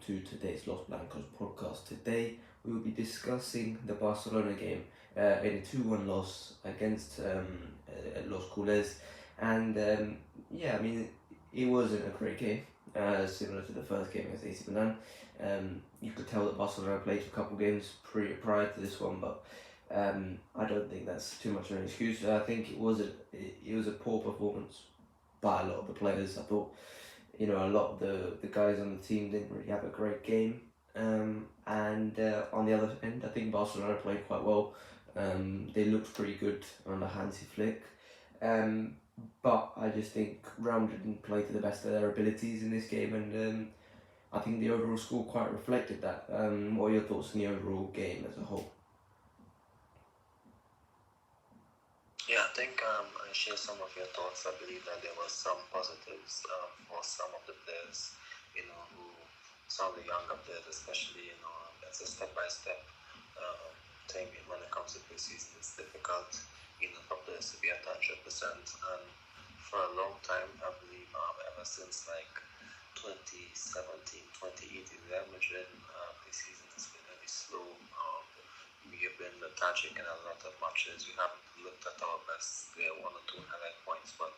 to today's Los Blancos podcast. Today we will be discussing the Barcelona game in a 2-1 loss against Los Culés. And it wasn't a great game, similar to the first game against AC Milan. You could tell that Barcelona played a couple games prior to this one, but I don't think that's too much of an excuse. I think it was a poor performance by a lot of the players. I thought, a lot of the guys on the team didn't really have a great game. And on the other end, I think Barcelona played quite well. They looked pretty good under Hansi Flick. But I just think Real Madrid didn't play to the best of their abilities in this game, and I think the overall score quite reflected that. What are your thoughts on the overall game as a whole? Yeah, I think I share some of your thoughts. I believe that there were some positives for some of the players, some of the younger players, especially, it's a step-by-step thing when it comes to preseason. It's difficult, for players to be at 100%. And for a long time, I believe, ever since like 2017, 2018, Real Madrid preseason has been really slow. We have been lethargic in a lot of matches. We haven't looked at our best. There are one or two highlight points, but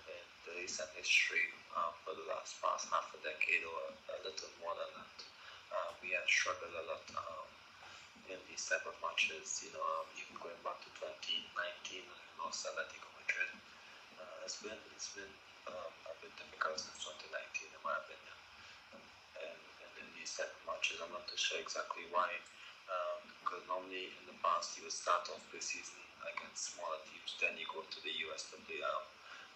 in the recent history, for the past half a decade or a little more than that, we have struggled a lot in these type of matches. Even going back to 2019 when we lost Atletico Madrid, it's been a bit difficult since 2019, in my opinion. And in these type of matches, I'm not too sure exactly why. Because normally in the past you would start off pre-season against smaller teams, then you go to the US to play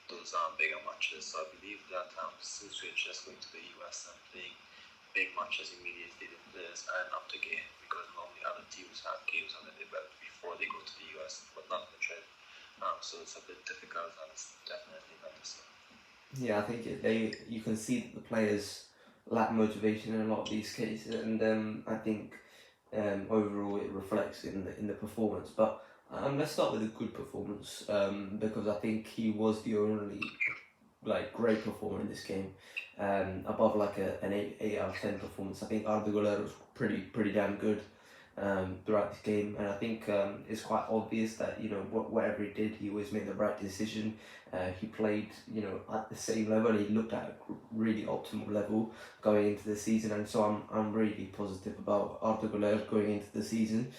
those bigger matches. So I believe that since we're just going to the US and playing big matches immediately, the players aren't up to game, because normally other teams have games under their belt before they go to the US, but not Madrid. So it's a bit difficult, and it's definitely not the same. Yeah, I think you can see that the players lack motivation in a lot of these cases, and I think overall it reflects in the performance. But let's start with a good performance, because I think he was the only great performer in this game, above an 8 out of 10 performance. I think Arda Güler was pretty damn good throughout this game, and I think it's quite obvious that whatever he did, he always made the right decision. He played at the same level. He looked at a really optimal level going into the season, and so I'm really positive about Arda Güler going into the season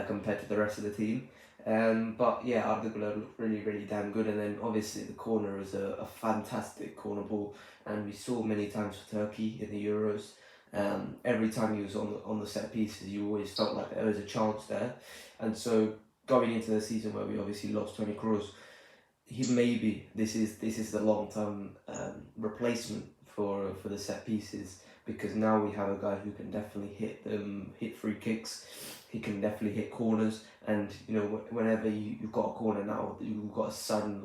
compared to the rest of the team. But yeah, Arda Güler looked really damn good, and then obviously the corner is a fantastic corner ball, and we saw many times for Turkey in the Euros. Every time he was on the set pieces, you always felt like there was a chance there. And so going into the season where we obviously lost Toni Kroos, this is the long-term replacement for the set pieces, because now we have a guy who can definitely hit free kicks. He can definitely hit corners, and whenever you've got a corner now, you've got a sudden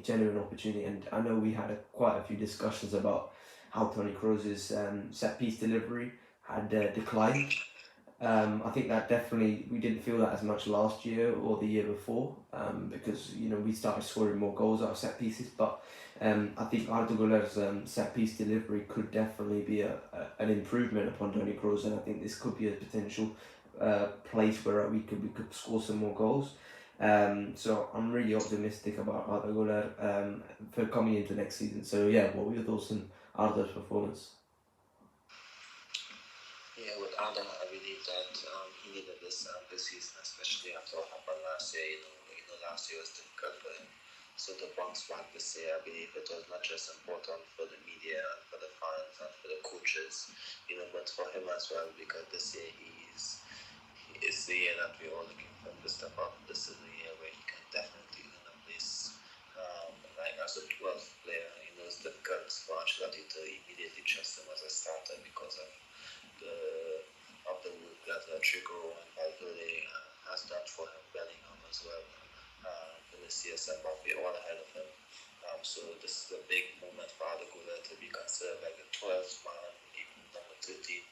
genuine opportunity. And I know we had quite a few discussions about how Toni Kroos's set piece delivery had declined. I think that definitely, we didn't feel that as much last year or the year before, because we started scoring more goals out of set pieces. But I think Arda Güler's set piece delivery could definitely be an improvement upon Toni Kroos, and I think this could be a potential place where we could score some more goals. So I'm really optimistic about Arda Güler for coming into next season. So yeah, what were your thoughts on Arda's performance? Yeah, with Arda, I believe that he needed this season, especially after what happened last year. Last year was difficult for him. So to bounce back this year, I believe it was not just important for the media and for the fans and for the coaches, but for him as well, because this year it's the year that we're all looking for him to step up. This is the year where he can definitely earn a place as a 12th player. It's difficult for Ancelotti to immediately trust him as a starter because of the work that Trigo and Valverde has done for him, Bellingham as well, Vinicius and Mbappe all ahead of him. So this is a big moment for Arda Güler to be considered like the 12th man, even number 13,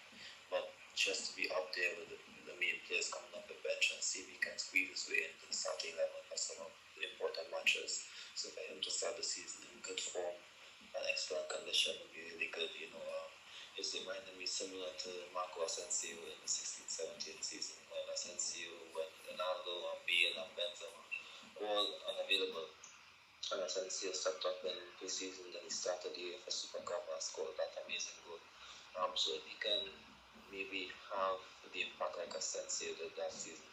but just to be up there with the main players coming off the bench and see if he can squeeze his way into the starting level for some of the important matches. So for him to start the season in good form and excellent condition would be really good. It similar to Marco Asensio in the 16-17 season, when Asensio, when Ronaldo and Bale and Benzema all unavailable, and Asensio stepped up in pre-season, then he started the UEFA Super Cup and scored that amazing goal. So if he can maybe have the impact like Asensio did that season,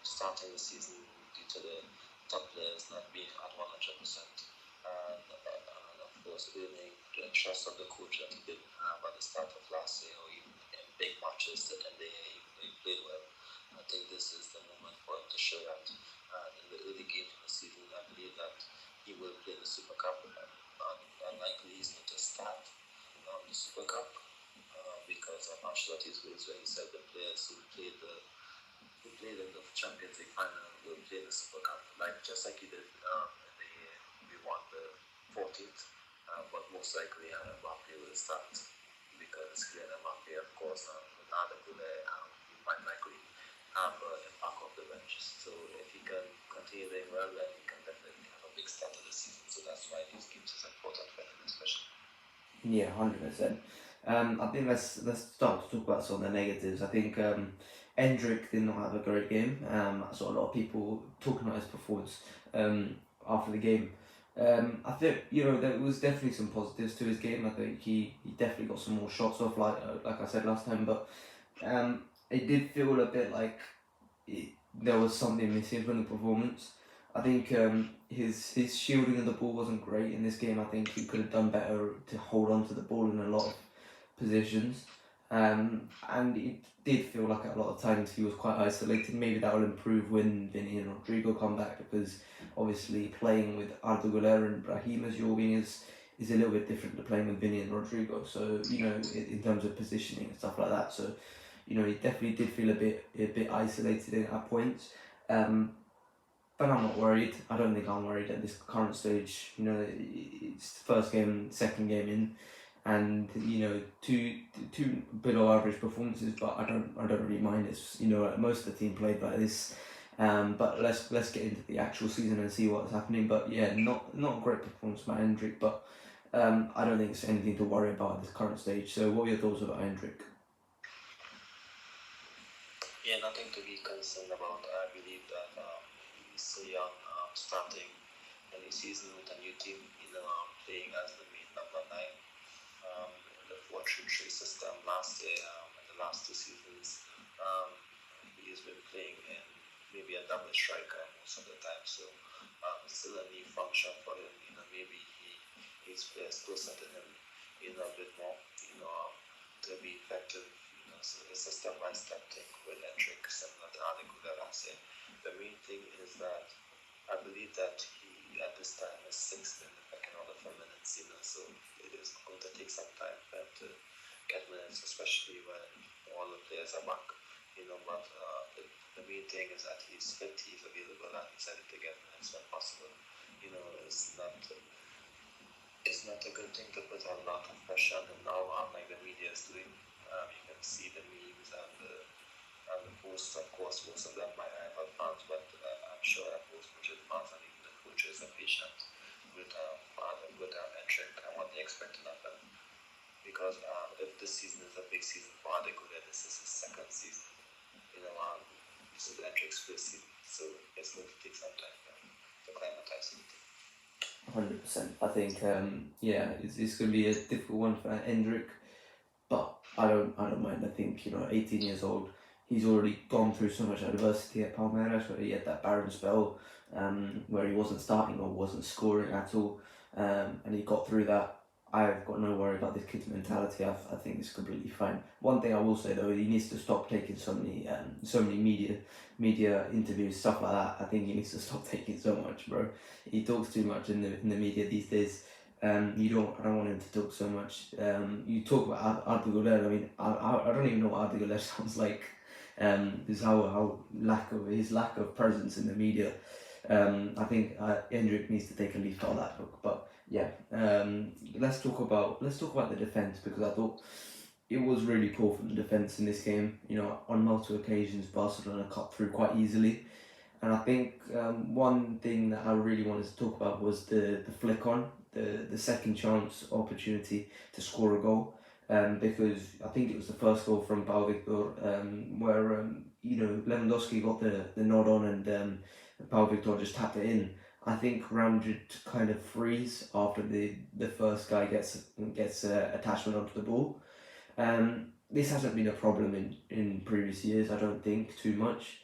starting the season due to the top players not being at 100%, and of course earning the trust of the coach that he didn't have at the start of last year, or even in big matches that he played well. I think this is the moment for him to show that. And in the early games of the season, I believe that he will play the Super Cup, and likely he's going to start the Super Cup, because I'm not sure that his words when he said the players who played in the Champions League final will play the Super Cup, just like he did in the year we won the 14th, but most likely Mbappe will start, because Kylian Mbappe, of course, with Arda Güler, he might likely have an impact off the bench. So if he can continue doing well, then he can definitely have a big start to the season. So that's why these games is important for him, especially. Yeah, 100%. I think let's start to talk about some of the negatives. I think Endrick did not have a great game. I saw a lot of people talking about his performance after the game. I think there was definitely some positives to his game. I think he definitely got some more shots off, like I said last time. But it did feel a bit like there was something missing from the performance. I think his shielding of the ball wasn't great in this game. I think he could have done better to hold on to the ball in a lot of positions. And it did feel like at a lot of times he was quite isolated. Maybe that will improve when Vinny and Rodrigo come back, because obviously playing with Arda Güler and Brahim as your wingers is a little bit different to playing with Vinny and Rodrigo. So in terms of positioning and stuff like that. So he definitely did feel a bit isolated at points. But I'm not worried. I don't think I'm worried at this current stage. It's the first game, second game in, and two below average performances. But I don't really mind. It's most of the team played like this. But let's get into the actual season and see what's happening. But yeah, not a great performance by Hendrick, but I don't think it's anything to worry about at this current stage. So what are your thoughts about Hendrick? Yeah, nothing to be concerned about. I believe that he's so young, starting a new season with a new team, playing as the main number 9 in the 4-3-3 system last year, and the last 2 seasons. He's been playing in maybe a double striker most of the time, so it's still a new function for him. Maybe his players closer to him, a bit more, to be effective. So it's a step-by-step thing with Hendrick, similar to Arda Güler last year. The main thing is that I believe that he at this time is 6th in the pecking order for minutes, so it is going to take some time for him to get minutes, especially when all the players are back. But the main thing is that he's fit, he's available, and he's ready to get minutes when possible. It's not a good thing to put a lot of pressure on him now, like the media is doing. You can see the memes and the posts. Of course, most of them might have fans, but I'm sure that most Madrid fans and even the coaches are patient with Hendrick and what they expected of him. Because if this season is a big season for Arda Güler, this is his 2nd season. This is Hendrick's 1st season, so it's going to take some time to acclimatize to the team. 100%. I think it's going to be a difficult one for Hendrick, but I don't mind. I think 18 years old, he's already gone through so much adversity at Palmeiras, where he had that barren spell where he wasn't starting or wasn't scoring at all, and he got through that. I've got no worry about this kid's mentality. I think it's completely fine. One thing I will say though, he needs to stop taking so many media interviews, stuff like that. I think he needs to stop taking so much, bro. He talks too much in the media these days. I don't want him to talk so much. You talk about Arda Güler. I mean, I don't even know what Arda Güler sounds like. Is how his lack of presence in the media. I think Hendrick needs to take a leaf out of that book. But yeah, let's talk about the defense, because I thought it was really poor from the defense in this game. On multiple occasions, Barcelona cut through quite easily. And I think one thing that I really wanted to talk about was the flick on, the second chance opportunity to score a goal. because I think it was the first goal from Pau Victor, where Lewandowski got the nod on, and Pau Victor just tapped it in. I think Real Madrid kind of freeze after the first guy gets attachment onto the ball. This hasn't been a problem in previous years, I don't think, too much.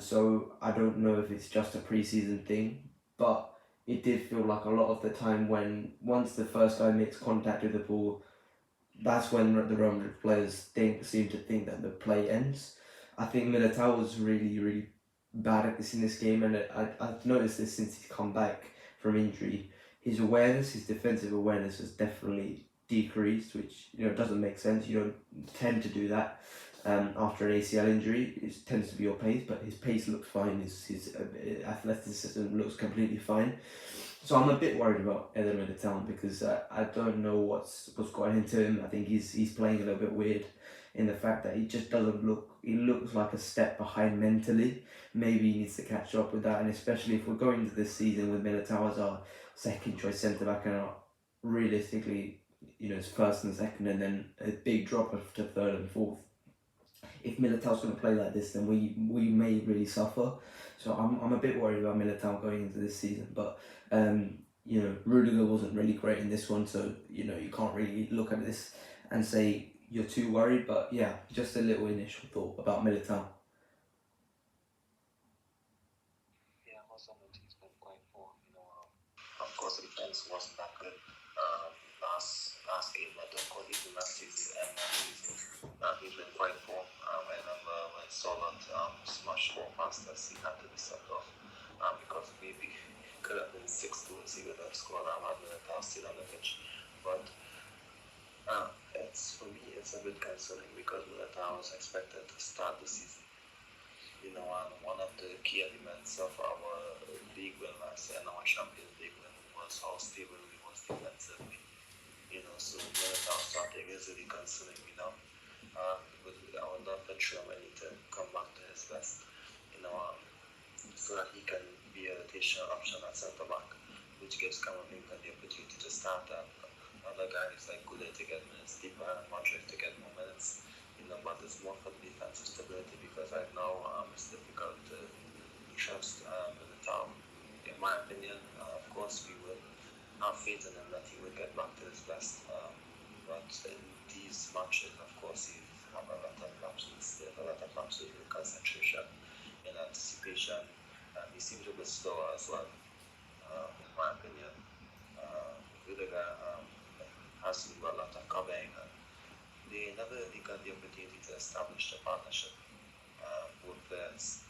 So I don't know if it's just a pre-season thing, but it did feel like a lot of the time when once the first guy makes contact with the ball, that's when the Real Madrid players seem to think that the play ends. I think Militao was really, really bad at this in this game, and I've noticed this since he's come back from injury. His awareness, his defensive awareness, has definitely decreased, which doesn't make sense. You don't tend to do that after an ACL injury. It tends to be your pace, but his pace looks fine. His athleticism looks completely fine. So I'm a bit worried about Eder Militao because I don't know what's going into him. I think he's playing a little bit weird in the fact that he just doesn't look. He looks like a step behind mentally. Maybe he needs to catch up with that, and especially if we're going into this season with Militao as our second choice centre back and realistically, it's first and second, and then a big drop off to third and fourth. If Militao's going to play like this, then we may really suffer. So I'm a bit worried about Militao going into this season, but Rudiger wasn't really great in this one, so you can't really look at this and say you're too worried. But yeah, just a little initial thought about Militao. Yeah, also he's been quite poor. Of course, the defense wasn't that good. Last game, but of course, even last season and he's been quite poor. I remember when Solot smashed 4 passes, he had to be subbed off because maybe could have been 6 goals he would have scored. I'm not still on the pitch, but for me it's a bit concerning because Militao was expected to start the season. One of the key elements of our league win last year and our Champions League win was how stable we was defensively. So Militao starting is really concerning me now. I would love for Germany to come back to his best, so that he can be a rotational option at centre back, which gives Camavinga the opportunity to start other guys like Goulet to get minutes, deeper and Modric to get more minutes. But it's more for the defensive stability because right now it's difficult to trust Militao. In my opinion, of course we would have faith in him that he would get back to his best. But in these matches, of course, he have a lot of lapses. They have a lot of lapses with concentration and anticipation. He seems a bit slower as well, in my opinion. Rudiger has to do a lot of covering. They never really got the opportunity to establish the partnership with players.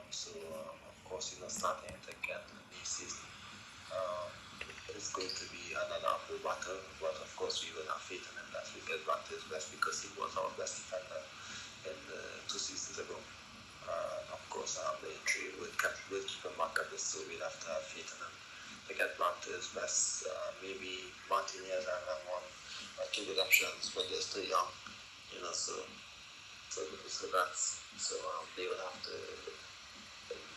Of course, starting it again this season. It's going to be another uphill battle, but of course we will have faith in him that we get back to his best because he was our best defender in 2 seasons ago. Of course, the injury will keep him back at this, so we'll have to have faith in him to get back to his best. Maybe Martinez and then 1 or 2 good options, but they're still young, so they will have to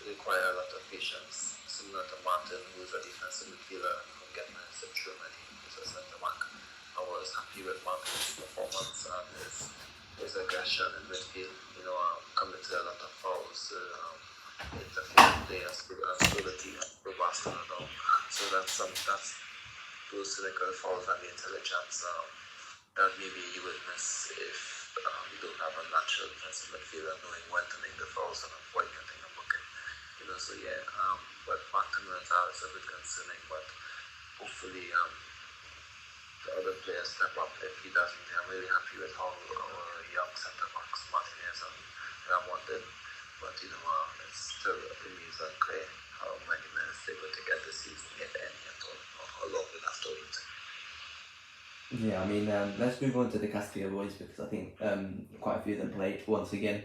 require a lot of patience, similar to Martin, who's a defensive midfielder and who get minutes in Germany as a centre back. I was happy with Martin's performance and his aggression in midfield, committed a lot of fouls, interfering players and stability for Barcelona. So that's those cynical fouls and the intelligence that maybe you would miss if you don't have a natural defensive midfielder knowing when to make the fouls and avoid getting a booking. But back to Militao is a bit concerning, but hopefully the other players step up. If he doesn't, I'm really happy with how our young centre backs, Martinez and Ramon did. But it's still remains unclear how many minutes they're going to get this season, if any at all, or how long we'll have to wait. Yeah, I mean, let's move on to the Castilla boys because I think quite a few of them played once again,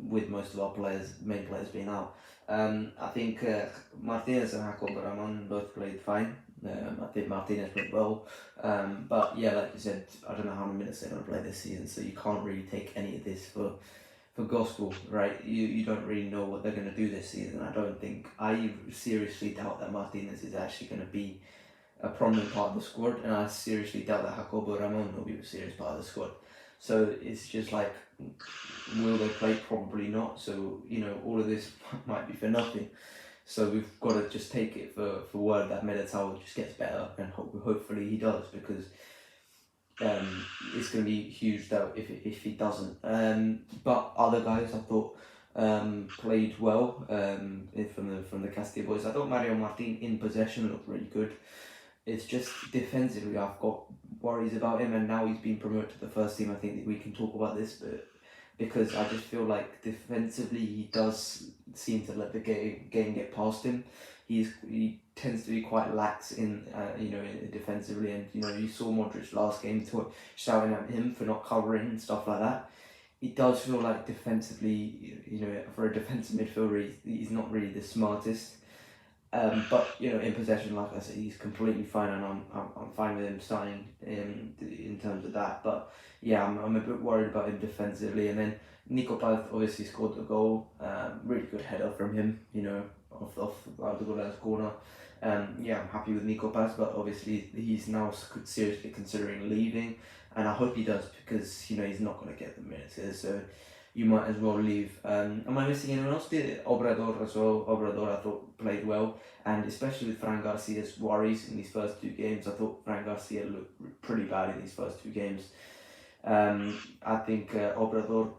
with most of our main players being out. I think Martinez and Jacob Ramon both played fine. I think Martinez played well. But yeah, like you said, I don't know how many minutes they're going to play this season, so you can't really take any of this for gospel, right? You don't really know what they're going to do this season. I seriously doubt that Martinez is actually going to be a prominent part of the squad, and I seriously doubt that Jacobo Ramon will be a serious part of the squad. So it's just like, will they play? Probably not. So all of this might be for nothing. So we've got to just take it for word that Militao just gets better, and hopefully he does, because it's going to be huge though if he doesn't. But other guys I thought played well from the Castilla boys. I thought Mario Martin in possession looked really good. It's just defensively I've got worries about him, and now he's been promoted to the first team. I think that we can talk about this, but because I just feel like defensively he does seem to let the game get past him. He tends to be quite lax in defensively, and you saw Modric last game shouting at him for not covering and stuff like that. It does feel like defensively, for a defensive midfielder, he's not really the smartest. But in possession, like I said, he's completely fine, and I'm fine with him starting in terms of that. But yeah, I'm a bit worried about him defensively. And then Nico Paz obviously scored the goal. Really good header from him, off the goal corner. Yeah, I'm happy with Nico Paz, but obviously he's now seriously considering leaving, and I hope he does, because he's not going to get the minutes here. So you might as well leave. Am I missing anyone else? Obrador as well. Obrador I thought played well, and especially with Fran Garcia's worries in these first two games. I thought Fran Garcia looked pretty bad in these first two games. I think Obrador,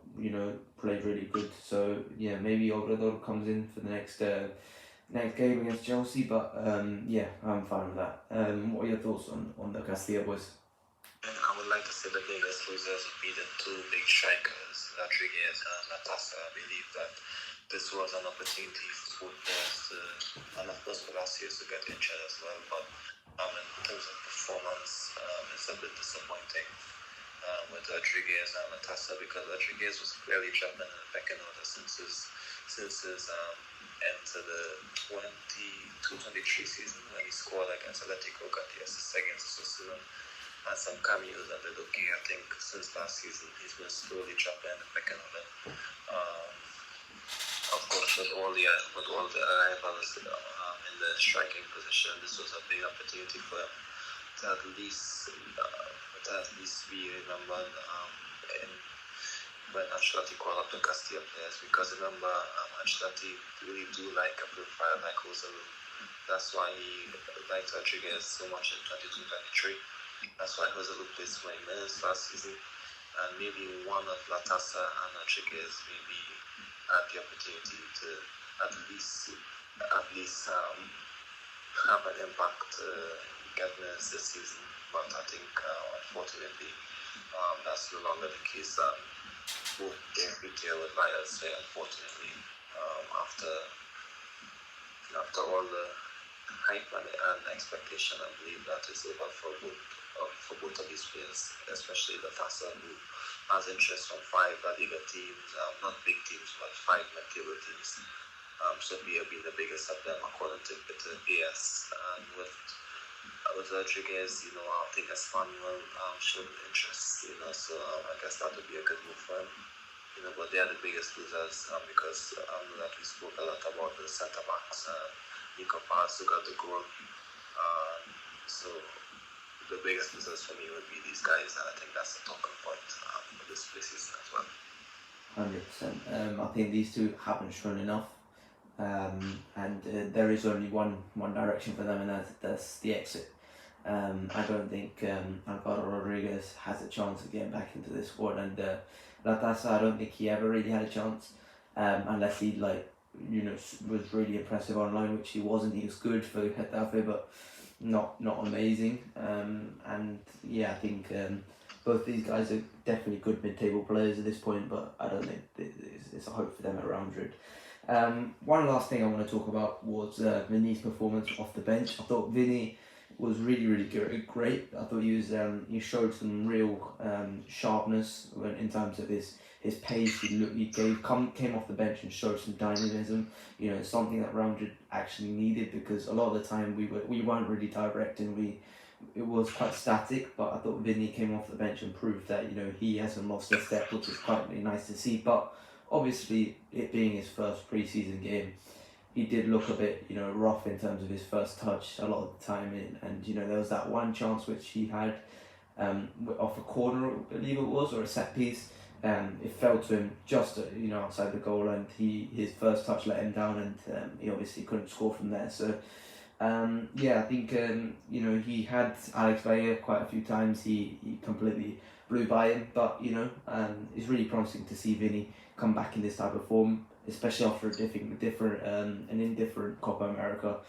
played really good. So yeah, maybe Obrador comes in for the next game against Chelsea. But yeah, I'm fine with that. What are your thoughts on the Castilla boys? I would like to say the biggest losers would be the two big strikers, Rodriguez and Natasa. I believe that this was an opportunity for both players to, and of course for Gracias to get injured as well. But in terms of performance, it's a bit disappointing with Rodriguez and Natasa, because Rodriguez was clearly jumping in the pecking order since his end to the 22-23 season, when he scored against Atletico, got the assist against Osasuna, and some cameos at the looking. I think since last season he's been slowly dropping the pecking order. Of course, with all the arrivals in the striking position, this was a big opportunity for him to at least be remembered when Ancelotti called up the Castilla players, because remember, Ancelotti really do like a profile like Rosario. That's why he liked Rodriguez so much in 22-23. That's why Jose played 20 minutes last season, and maybe one of Latasa and Rodriguez maybe had the opportunity to at least have an impact get minutes this season. But I think unfortunately that's no longer the case. Both games retail with Lions say unfortunately after all the hype and expectation, I believe that is over for both of these players, especially the Tassa, who has interest from 5 La Liga teams, not big teams, but 5 mid-table teams. So we have been the biggest of them according to PS. And with Rodriguez, I think Espanyol showed interest, so I guess that would be a good move for him. But they are the biggest losers because I know that we spoke a lot about the centre backs. Nico Paz, who got the goal. So the biggest losers for me would be these guys, and I think that's the talking point for this season as well. 100%. I think these two haven't shown enough, and there is only one direction for them, and that's the exit. I don't think Alvaro Rodriguez has a chance of getting back into this squad, and Latasa, I don't think he ever really had a chance, unless he was really impressive online, which he wasn't. He was good for Getafe, but not amazing. And yeah, I think both these guys are definitely good mid-table players at this point, but I don't think it's a hope for them at Real Madrid. One last thing I want to talk about was Vini's performance off the bench. I thought Vini was really great. I thought he showed some real sharpness in terms of his pace. He came off the bench and showed some dynamism. Something that Real Madrid actually needed, because a lot of the time we weren't really direct, and it was quite static. But I thought Vini came off the bench and proved that he hasn't lost a step, which is quite nice to see. But obviously, it being his first pre-season game, he did look a bit, rough in terms of his first touch a lot of the time, and there was that one chance which he had off a corner, I believe it was, or a set piece. It fell to him just outside the goal, and his first touch let him down, and he obviously couldn't score from there. So I think he had Alex Villa quite a few times. He completely blew by him, but it's really promising to see Vinny come back in this type of form, especially after an indifferent Copa America.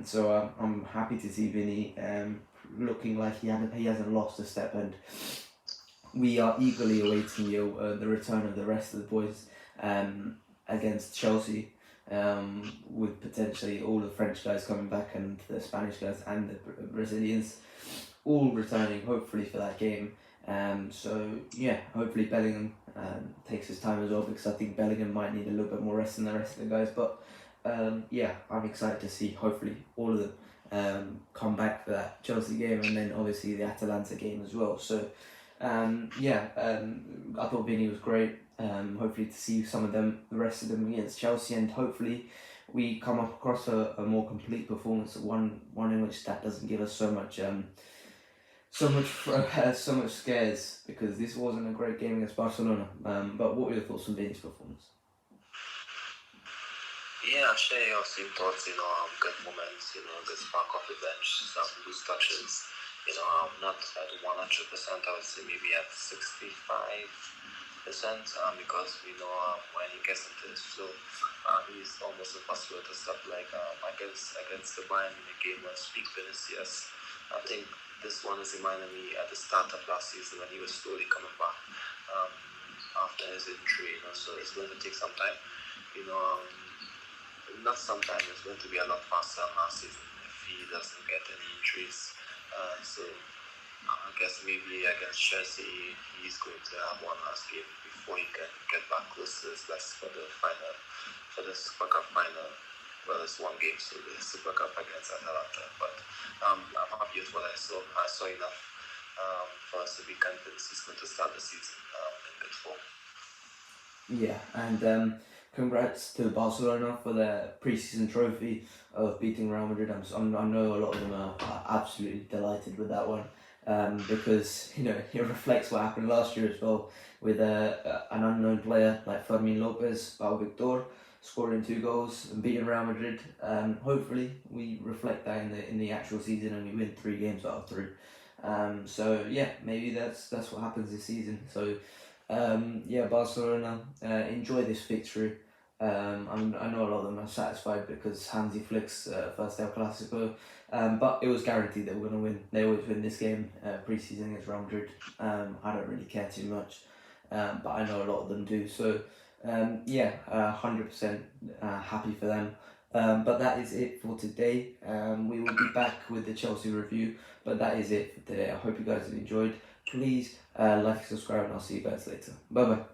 So I'm happy to see Vinny looking like he hasn't lost a step, and we are eagerly awaiting the return of the rest of the boys against Chelsea, with potentially all the French guys coming back and the Spanish guys and the Brazilians all returning, hopefully, for that game. Hopefully Bellingham takes his time as well, because I think Bellingham might need a little bit more rest than the rest of the guys. But I'm excited to see hopefully all of them come back for that Chelsea game, and then obviously the Atalanta game as well. So I thought Vinny was great. Hopefully to see the rest of them against Chelsea, and hopefully we come across a more complete performance, one in which that doesn't give us so much scares, because this wasn't a great game against Barcelona. But what were your thoughts on Vinny's performance? Yeah, I share your same thoughts. Good moments. Good spark off the bench, some loose touches. Not at 100%. I would say maybe at 65%. Because we know when he gets into his flow, he's almost impossible to stop. Like against the Bayern in the game was peak Vinicius. I think this one is reminding me at the start of last season when he was slowly coming back after his injury. So it's going to take some time. Not sometime. It's going to be a lot faster than last season if he doesn't get any injuries. So I guess maybe against Chelsea he's going to have one last game before he can get back close to his best for the final, for the Super Cup final. Well, it's one game, so the Super Cup against Atalanta. But I'm happy with what I saw. I saw enough for us to be convinced he's going to start the season in good form. Yeah, and congrats to Barcelona for their pre-season trophy of beating Real Madrid. I know a lot of them are absolutely delighted with that one, because it reflects what happened last year as well, with an unknown player like Fermin Lopez, Pau Victor, scoring 2 goals and beating Real Madrid. Hopefully we reflect that in the actual season, and we win 3 games out of 3. Maybe that's what happens this season. So Barcelona, enjoy this victory. I know a lot of them are satisfied because Hansi Flick's first El Clasico, but it was guaranteed that we're going to win. They always win this game pre-season against Real Madrid. I don't really care too much, but I know a lot of them do. So 100% happy for them. But that is it for today. We will be back with the Chelsea review, but that is it for today. I hope you guys have enjoyed. Please like and subscribe, and I'll see you guys later. Bye bye.